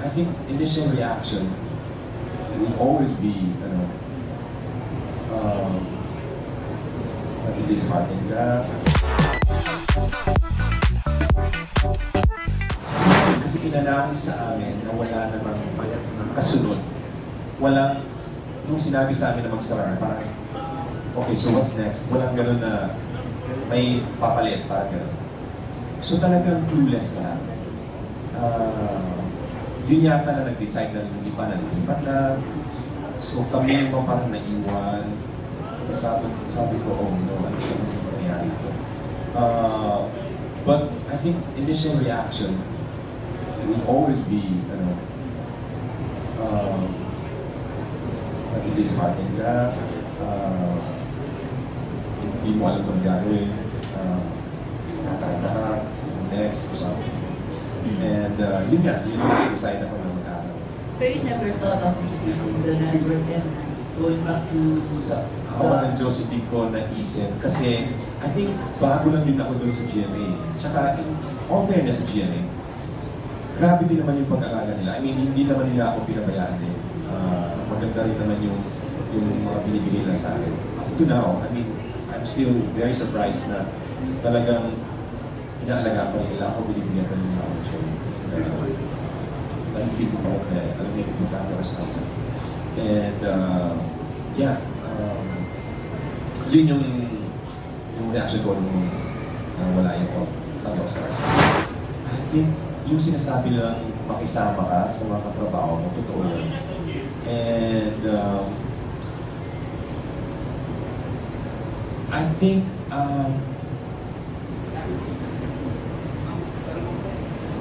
I think initial reaction will always be, disheartening ka. Kasi in-announce sa amin na wala namang kasunod. Nung sinabi sa amin na magsara na, parang, okay, so what's next? Walang ganun na may papalit, parang ganun. So talagang clueless na. Yun yata na nag-decide na lumipat na. So kami yung parang naiwan. Sabi ko, oh no, ano yung nangyari ito? But I think initial reaction will always be, disheartening ka, hindi mo alam kung gagawin, tatakita ka, next, or something. And yun yung decide ako na mag-aaral. Pero you never thought of leaving the network and going back to... Sa awa ng Diyos, hindi ko naisip. Kasi, I think, bago lang din ako doon sa GMA. Tsaka, in all fairness sa GMA, grabe din naman yung pag-alaga nila. I mean, hindi naman nila ako pinabayaan din. Maganda rin naman yung mga binibigay nila sa akin. Up to now, I mean, I'm still very surprised na talagang inaalagaan pa rin nila ako, binibigyan pa rin nila ako. So, feel ko pa rin na alam niyo yung factor sa akin. And, yeah, yun yung reaction ko nung wala yung sa Oscars. I think yung sinasabi lang makisama ka sa mga katrabaho mo, totoo yun. And I think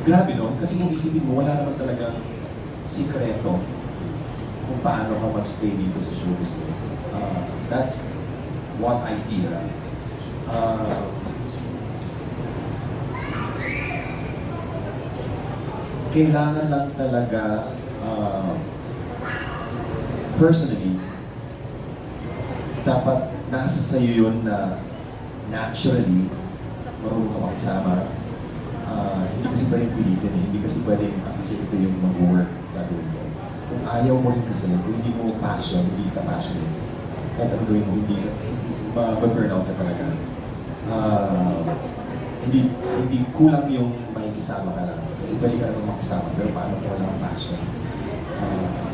grabe no, kasi kung isipin mo, wala naman talagang sikreto kung paano ka mag-stay dito sa show business. That's what I feel. Kailangan lang talaga, personally, dapat nasa sa'yo yun na naturally marunong ka makisama. Hindi kasi pwedeng pilitin eh. Hindi kasi pwedeng, kasi ito yung mag-work gagawin ko. Kung ayaw mo rin kasi, kung hindi mo passion, hindi ka passionate, kahit ano gawin mo, hindi mag-burnout ka talaga. Hindi kulang yung makikisama ka lang. Kasi pwede ka naman makisama, pero paano kung wala kang passion?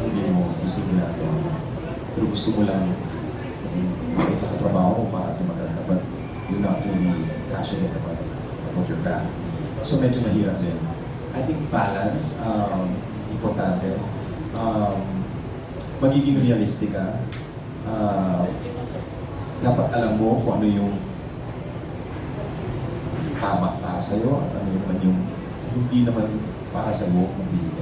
Hindi mo gusto ginagawa. Pero gusto mo lang kahit sa katrabaho mo para tumagal ka, but you're not really passionate about your craft. So medyo mahirap din. I think balance, importante. Magiging realistic ka. Dapat alam mo kung ano yung tama para sa'yo at ano naman yung hindi naman para sa'yo, magbigay